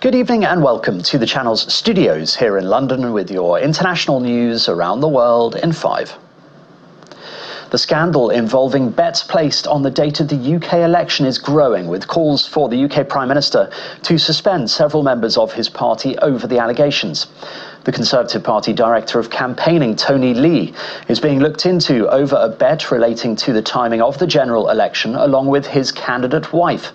Good evening and welcome to the channel's studios here in London with your international news around the world in 5. The scandal involving bets placed on the date of the UK election is growing, with calls for the UK Prime Minister to suspend several members of his party over the allegations. The Conservative Party Director of Campaigning, Tony Lee, is being looked into over a bet relating to the timing of the general election, along with his candidate wife.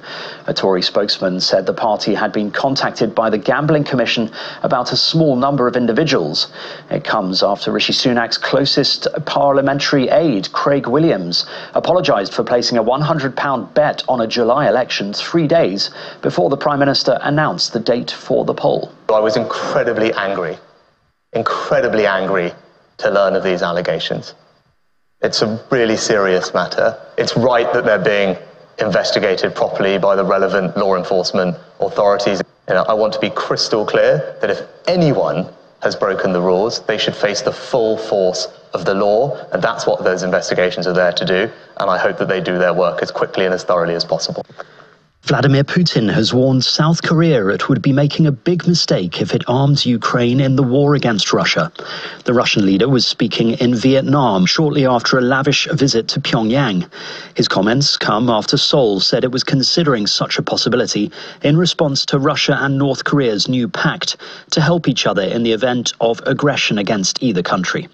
A Tory spokesman said the party had been contacted by the Gambling Commission about a small number of individuals. It comes after Rishi Sunak's closest parliamentary aide, Craig Williams, apologised for placing a £100 bet on a July election 3 days before the Prime Minister announced the date for the poll. I was incredibly angry to learn of these allegations. It's a really serious matter. It's right that they're being investigated properly by the relevant law enforcement authorities. I want to be crystal clear that if anyone has broken the rules, they should face the full force of the law, and that's what those investigations are there to do, and I hope that they do their work as quickly and as thoroughly as possible. Vladimir Putin has warned South Korea it would be making a big mistake if it armed Ukraine in the war against Russia. The Russian leader was speaking in Vietnam shortly after a lavish visit to Pyongyang. His comments come after Seoul said it was considering such a possibility in response to Russia and North Korea's new pact to help each other in the event of aggression against either country.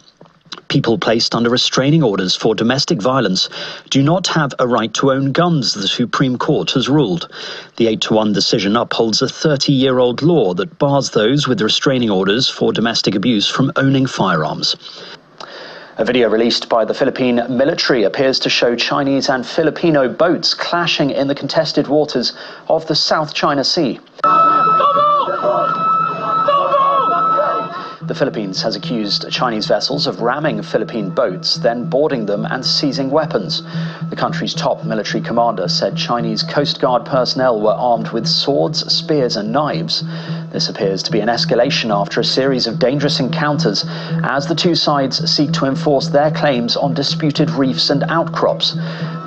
People placed under restraining orders for domestic violence do not have a right to own guns, the Supreme Court has ruled. The 8-1 decision upholds a 30-year-old law that bars those with restraining orders for domestic abuse from owning firearms. A video released by the Philippine military appears to show Chinese and Filipino boats clashing in the contested waters of the South China Sea. The Philippines has accused Chinese vessels of ramming Philippine boats, then boarding them and seizing weapons. The country's top military commander said Chinese Coast Guard personnel were armed with swords, spears and knives. This appears to be an escalation after a series of dangerous encounters as the two sides seek to enforce their claims on disputed reefs and outcrops.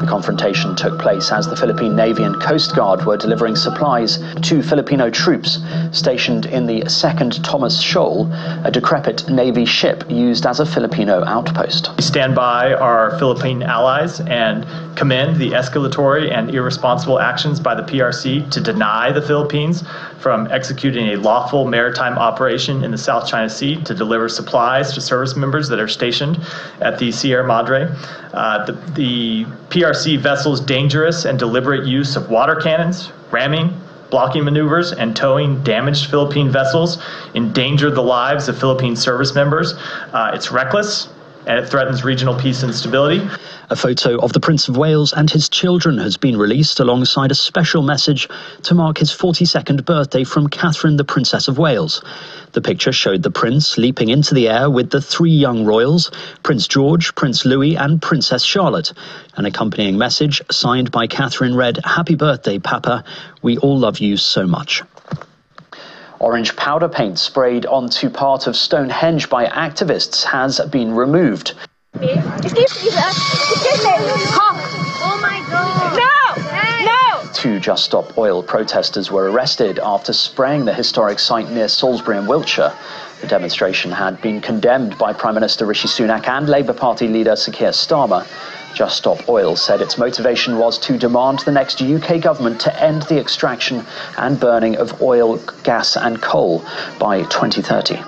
The confrontation took place as the Philippine Navy and Coast Guard were delivering supplies to Filipino troops stationed in the 2nd Thomas Shoal, a decrepit Navy ship used as a Filipino outpost. We stand by our Philippine allies and commend the escalatory and irresponsible actions by the PRC to deny the Philippines from executing a lawful maritime operation in the South China Sea to deliver supplies to service members that are stationed at the Sierra Madre. The PRC vessels' dangerous and deliberate use of water cannons, ramming, blocking maneuvers, and towing damaged Philippine vessels endanger the lives of Philippine service members. It's reckless, and it threatens regional peace and stability. A photo of the Prince of Wales and his children has been released alongside a special message to mark his 42nd birthday from Catherine, the Princess of Wales. The picture showed the Prince leaping into the air with the 3 young royals, Prince George, Prince Louis and Princess Charlotte. An accompanying message signed by Catherine read, "Happy birthday, Papa. We all love you so much." Orange powder paint sprayed onto part of Stonehenge by activists has been removed. Oh my God! No! 2 Just Stop Oil protesters were arrested after spraying the historic site near Salisbury in Wiltshire. The demonstration had been condemned by Prime Minister Rishi Sunak and Labour Party leader Sir Keir Starmer. Just Stop Oil said its motivation was to demand the next UK government to end the extraction and burning of oil, gas and coal by 2030.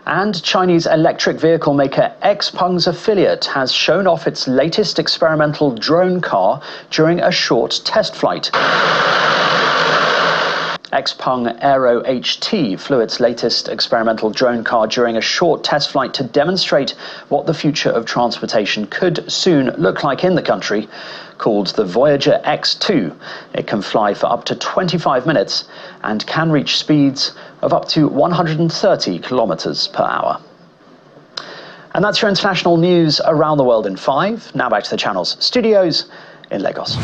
And Chinese electric vehicle maker XPeng's affiliate has shown off its latest experimental drone car during a short test flight. XPeng Aero HT flew its latest experimental drone car during a short test flight to demonstrate what the future of transportation could soon look like in the country. Called the Voyager X2, it can fly for up to 25 minutes and can reach speeds of up to 130 kilometers per hour. And that's your international news around the world in 5. Now back to the channel's studios in Lagos.